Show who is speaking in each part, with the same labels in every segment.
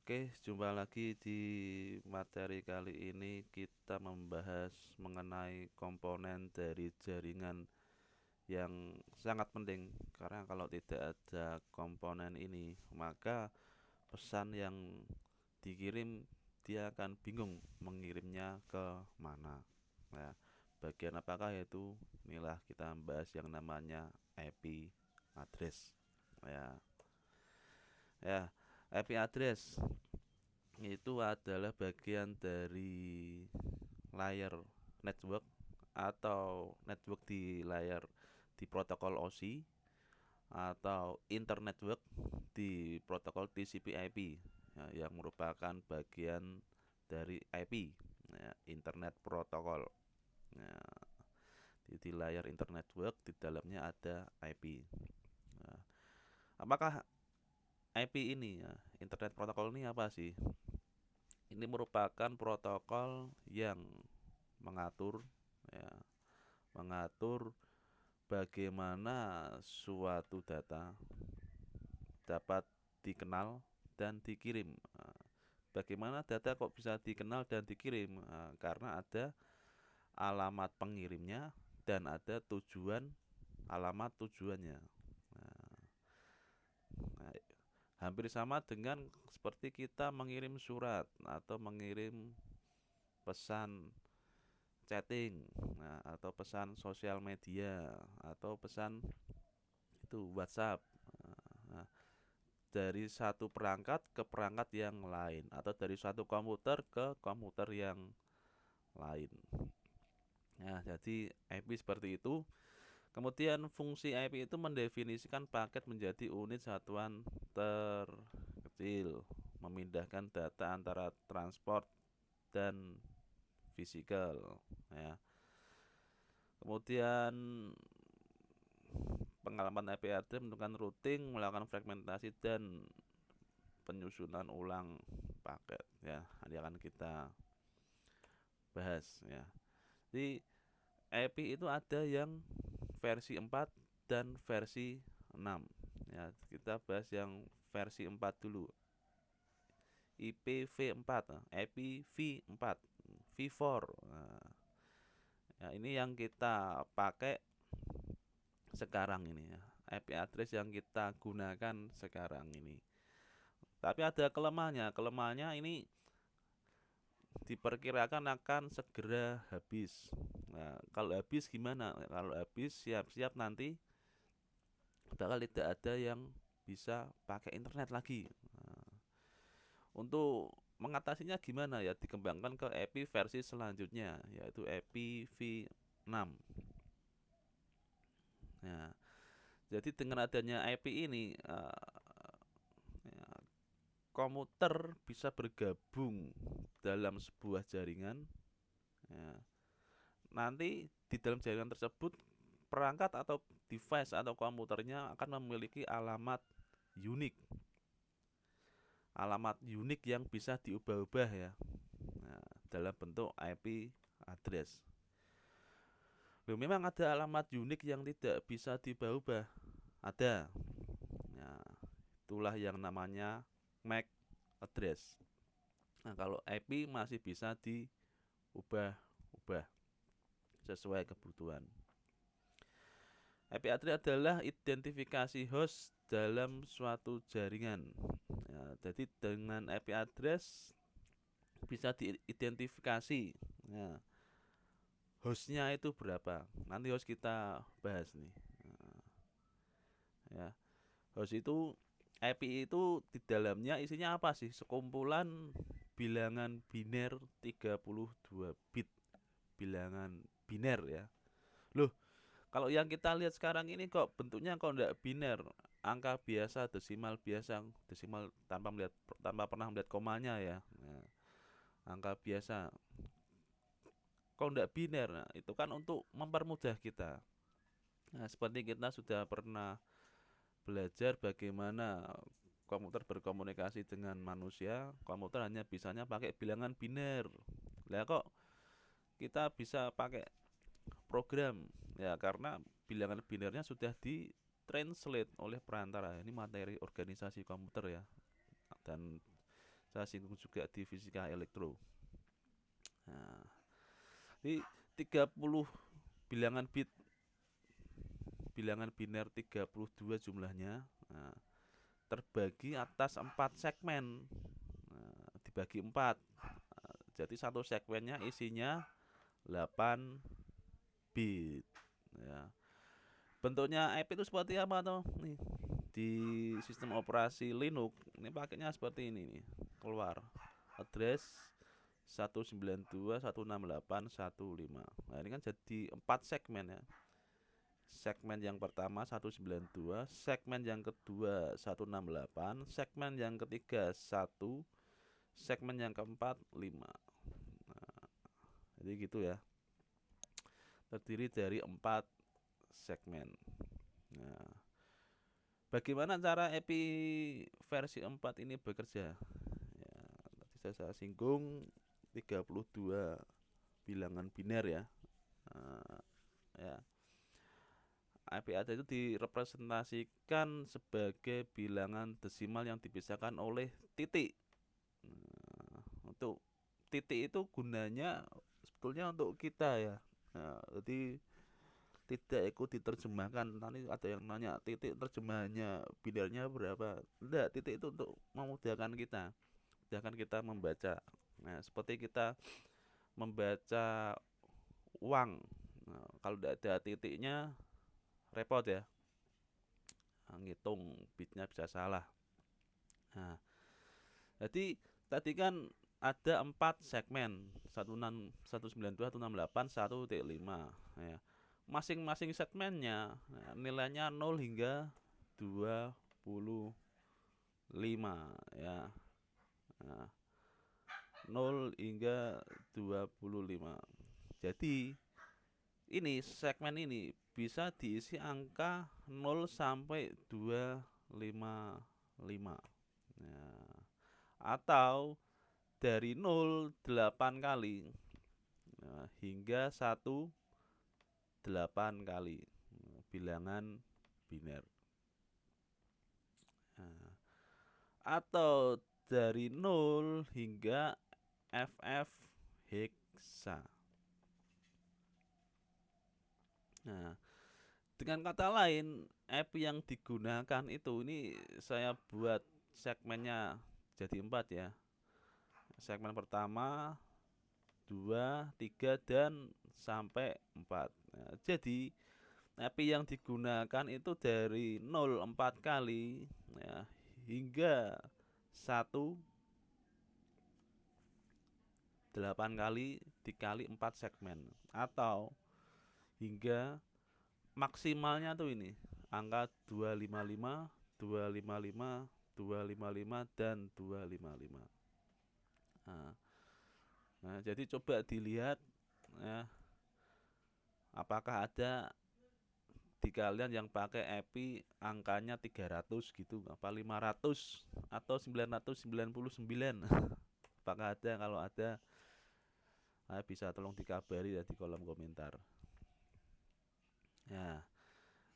Speaker 1: Oke, jumpa lagi di materi kali ini kita membahas mengenai komponen dari jaringan yang sangat penting karena kalau tidak ada komponen ini maka pesan yang dikirim dia akan bingung mengirimnya ke mana. Nah, bagian apakah yaitu inilah kita membahas yang namanya IP address. Ya, ya, IP address itu adalah bagian dari layar network atau network di layar di protokol OSI atau internetwork di protokol TCP/IP ya, yang merupakan bagian dari IP ya, Internet Protocol ya, di layar internetwork di dalamnya ada IP. Nah, apakah IP ini ya, Internet Protocol ini apa sih? Ini merupakan protokol yang mengatur ya, mengatur bagaimana suatu data dapat dikenal dan dikirim. Bagaimana data kok bisa dikenal dan dikirim? Karena ada alamat pengirimnya dan ada tujuan alamat tujuannya. Nah, hampir sama dengan seperti kita mengirim surat atau mengirim pesan chatting, atau pesan sosial media atau pesan itu WhatsApp. Nah, dari satu perangkat ke perangkat yang lain atau dari suatu komputer ke komputer yang lain. Nah, jadi IP seperti itu. Kemudian fungsi IP itu mendefinisikan paket menjadi unit satuan terkecil, memindahkan data antara transport dan fisikal ya. Kemudian pengalaman IP address menentukan routing, melakukan fragmentasi dan penyusunan ulang paket ya. Nanti akan kita bahas ya. Jadi IP itu ada yang versi 4 dan versi 6 ya. Kita bahas yang versi 4 dulu. IPv4, IPv4, V4. Nah, ya ini yang kita pakai sekarang ini ya. IP address yang kita gunakan sekarang ini. Tapi ada kelemahannya. Kelemahannya ini diperkirakan akan segera habis. Nah, kalau habis gimana? Kalau habis siap-siap nanti bakal tidak ada yang bisa pakai internet lagi. Nah, untuk mengatasinya gimana ya? Dikembangkan ke EPI versi selanjutnya yaitu EPI V6. Nah, jadi dengan adanya IP ini ya, komuter bisa bergabung dalam sebuah jaringan. Ya. Nanti di dalam jaringan tersebut perangkat atau device atau komputernya akan memiliki alamat unik yang bisa diubah-ubah ya. Nah, dalam bentuk IP address. Loh, memang ada alamat unik yang tidak bisa diubah-ubah. Ada. Nah, itulah yang namanya MAC address. Nah, kalau IP masih bisa diubah-ubah sesuai kebutuhan. IP address adalah identifikasi host dalam suatu jaringan. Ya, jadi dengan IP address bisa diidentifikasi ya, hostnya itu berapa. Nanti host kita bahas nih. Nah, ya, host itu IP itu di dalamnya isinya apa sih? Sekumpulan bilangan biner 32 bit. Bilangan biner ya. Loh, kalau yang kita lihat sekarang ini kok bentuknya kok enggak biner, angka biasa, desimal biasa, desimal tanpa pernah melihat komanya ya. Nah, angka biasa. Kok enggak biner? Nah, itu kan untuk mempermudah kita. Nah, seperti kita sudah pernah belajar bagaimana komputer berkomunikasi dengan manusia, komputer hanya bisanya pakai bilangan biner. Lah kok kita bisa pakai program ya karena bilangan binernya sudah ditranslate oleh perantara. Ini materi organisasi komputer ya. Dan saya singgung juga di fisika elektro. Nah, ini 30 bilangan bit, bilangan biner 32 jumlahnya, nah, terbagi atas 4 segmen, nah, dibagi 4. Jadi satu segmennya isinya 8 bit ya. Bentuknya IP itu seperti apa toh? Nih, di sistem operasi Linux ini pakainya seperti ini nih. Keluar address 192.168.1.5. Nah, ini kan jadi 4 segmen ya. Segmen yang pertama 192, segmen yang kedua 168, segmen yang ketiga 1, segmen yang keempat 5. Nah, jadi gitu ya. Terdiri dari 4 segmen. Nah, bagaimana cara EPI versi 4 ini bekerja? Ya, tadi saya singgung 32 bilangan biner ya. Nah, ya. IP ada itu direpresentasikan sebagai bilangan desimal yang dipisahkan oleh titik. Nah, untuk titik itu gunanya sebetulnya untuk kita ya. Nah, jadi tidak ikut diterjemahkan. Nanti ada yang nanya titik terjemahannya binernya berapa? Tidak, titik itu untuk memudahkan kita, membaca. Nah, seperti kita membaca uang. Nah, kalau tidak ada titiknya repot ya. Nah, ngitung bitnya bisa salah. Nah, jadi tadi kan ada 4 segmen 192, 168, 1.5 ya. Masing-masing segmennya nilainya 0 hingga 25 ya. Nah, 0 hingga 25. Jadi ini segmen ini bisa diisi angka 0 sampai 255 ya. Atau dari 0 8 kali ya, hingga 1 8 kali bilangan biner. Nah, atau dari 0 hingga FF heksa. Nah, dengan kata lain, app yang digunakan itu ini saya buat segmennya jadi 4 ya. Segmen pertama, 2, 3 dan sampai 4. Nah, jadi app yang digunakan itu dari 0 4 kali ya, hingga 1 8 kali dikali 4 segmen, atau hingga maksimalnya tuh ini angka 255, 255, 255 dan 255. Nah, jadi coba dilihat ya, apakah ada di kalian yang pakai EPI angkanya 300 gitu, apa 500 atau 999. Apakah ada? Kalau ada, bisa tolong dikabari ya di kolom komentar. Ya,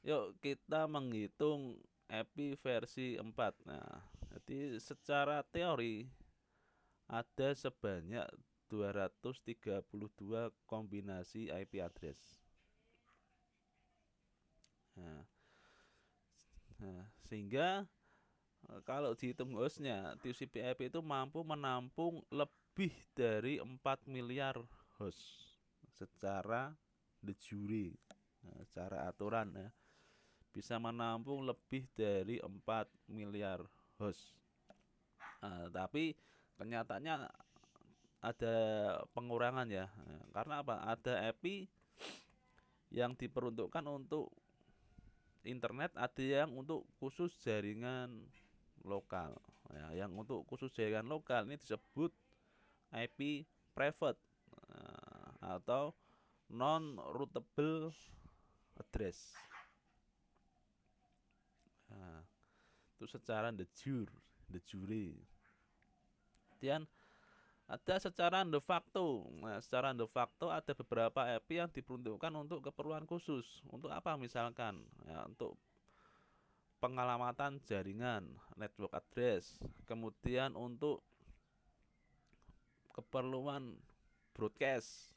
Speaker 1: yuk kita menghitung EPI versi 4. Nah, jadi secara teori ada sebanyak 232 kombinasi IP address. Nah, sehingga kalau dihitung hostnya, TCP/IP itu mampu menampung lebih dari 4 miliar host secara de jure, secara aturan ya, bisa menampung lebih dari 4 miliar host. Tapi kenyataannya ada pengurangan ya, karena apa? Ada IP yang diperuntukkan untuk internet, ada yang untuk khusus jaringan lokal ya. Yang untuk khusus jaringan lokal ini disebut IP private atau non routable address. Nah, itu secara de jure. Kemudian ada secara de facto. Nah, secara de facto ada beberapa IP yang diperuntukkan untuk keperluan khusus. Untuk apa misalkan? Ya, untuk pengalamatan jaringan, network address. Kemudian untuk keperluan broadcast.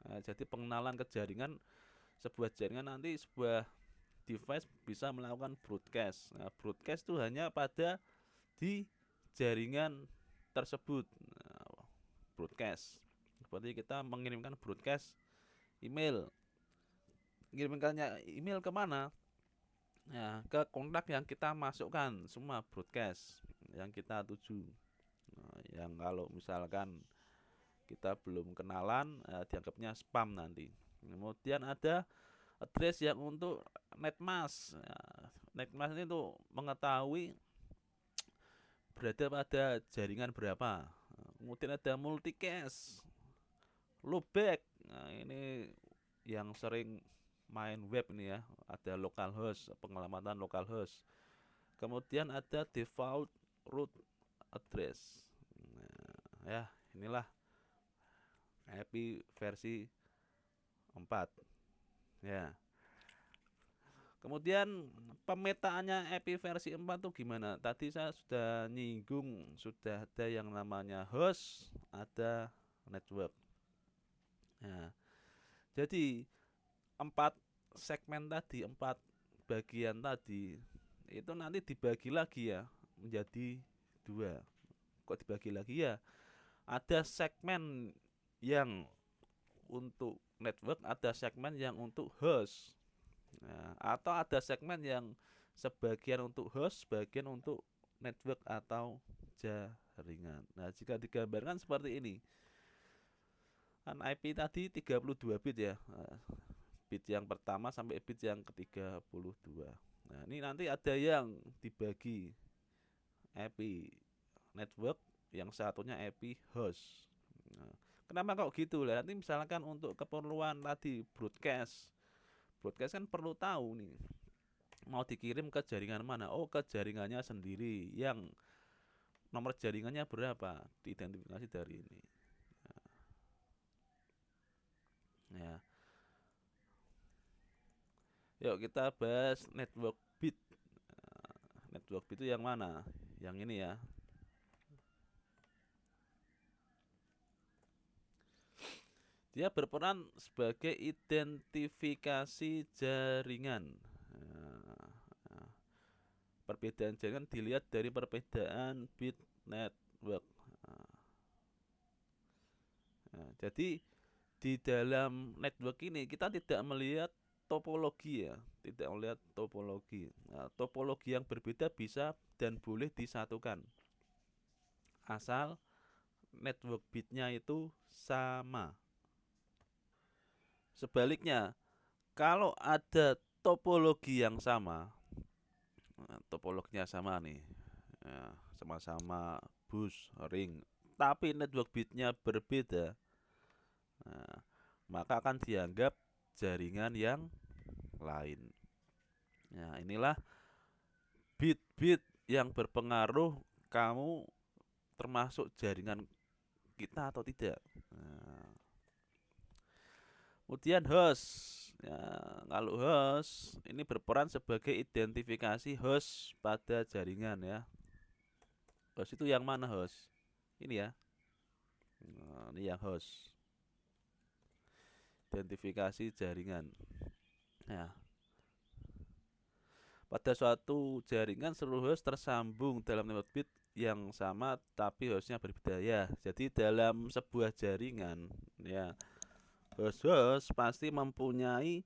Speaker 1: Jadi pengenalan ke jaringan, sebuah jaringan nanti sebuah device bisa melakukan broadcast. Broadcast itu hanya pada di jaringan tersebut. Broadcast seperti kita mengirimkan broadcast email, mengirimkannya email kemana? Ke kontak yang kita masukkan, semua broadcast yang kita tuju. Yang kalau misalkan kita belum kenalan, dianggapnya spam nanti. Kemudian ada address yang untuk netmask. Netmask itu mengetahui berada pada jaringan berapa. Kemudian ada multicast, loopback. Ini yang sering main web ini ya, ada localhost, pengelamatan localhost. Kemudian ada default root address. Ya, inilah IP versi 4. Ya. Kemudian pemetaannya IP versi 4 tuh gimana? Tadi saya sudah nyinggung, sudah ada yang namanya host, ada network. Nah, jadi 4 segmen tadi, 4 bagian tadi itu nanti dibagi lagi ya menjadi 2. Kok dibagi lagi ya? Ada segmen yang untuk network, ada segmen yang untuk host. Atau ada segmen yang sebagian untuk host, sebagian untuk network atau jaringan. Nah, jika digambarkan seperti ini, kan IP tadi 32 bit ya, bit yang pertama sampai bit yang ke-32. Nah, ini nanti ada yang dibagi IP network, yang satunya IP host. Nah, kenapa kok gitu lah? Nanti misalkan untuk keperluan tadi broadcast kan perlu tahu nih mau dikirim ke jaringan mana. Oh, ke jaringannya sendiri yang nomor jaringannya berapa, diidentifikasi dari ini. Ya. Yuk kita bahas network bit. Network bit itu yang mana? Yang ini ya. Dia berperan sebagai identifikasi jaringan. Perbedaan jaringan dilihat dari perbedaan bit network. Jadi di dalam network ini kita tidak melihat topologi ya, tidak melihat topologi. Topologi yang berbeda bisa dan boleh disatukan asal network bitnya itu sama. Sebaliknya, kalau ada topologi yang sama, topologinya sama nih, sama-sama bus, ring, tapi network bitnya berbeda, maka akan dianggap jaringan yang lain. Nah, inilah bit-bit yang berpengaruh kamu termasuk jaringan kita atau tidak. Kemudian host. Ya, kalau host ini berperan sebagai identifikasi host pada jaringan ya. Host itu yang mana host? Ini ya. Nah, ini yang host. Identifikasi jaringan. Ya. Pada suatu jaringan seluruh host tersambung dalam network bit yang sama tapi hostnya berbeda ya. Jadi dalam sebuah jaringan ya, host pasti mempunyai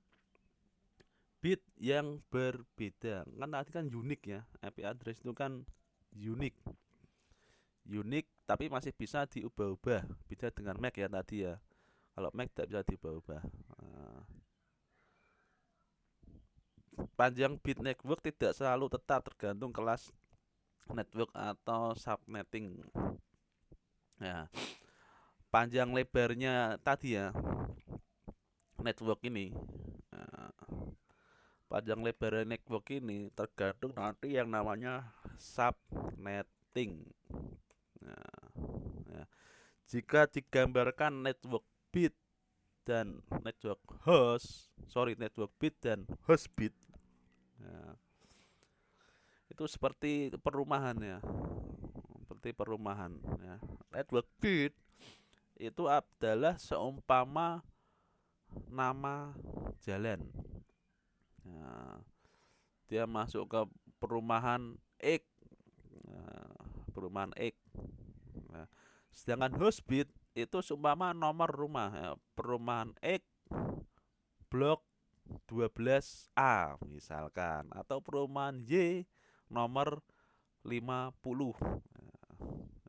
Speaker 1: bit yang berbeda. Kan tadi kan unik ya, IP address itu kan unik. Unik tapi masih bisa diubah-ubah. Beda dengan MAC ya tadi ya. Kalau MAC tidak bisa diubah-ubah. Panjang bit network tidak selalu tetap, tergantung kelas network atau subnetting. Ya. Panjang lebarnya tadi ya network ini. Panjang lebar network ini tergantung nanti yang namanya subnetting. Ya. Jika digambarkan network bit dan network bit dan host bit, itu seperti perumahan ya, seperti seperti perumahan ya. Network bit itu adalah seumpama nama jalan. Nah, dia masuk ke perumahan X, perumahan X. Nah, sedangkan host bit itu seumpama nomor rumah ya, perumahan X blok 12A misalkan, atau perumahan Y nomor 50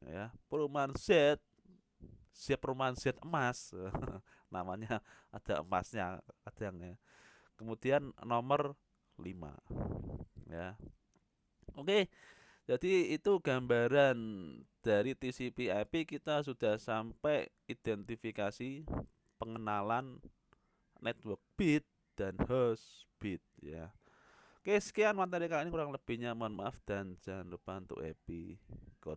Speaker 1: ya, perumahan perumahan Z emas namanya ada emasnya kadang ya, kemudian nomor 5 ya. Oke, jadi itu gambaran dari TCP/IP. Kita sudah sampai identifikasi pengenalan network bit dan host bit ya. Oke, sekian materi kali ini, kurang lebihnya mohon maaf dan jangan lupa untuk happy coding.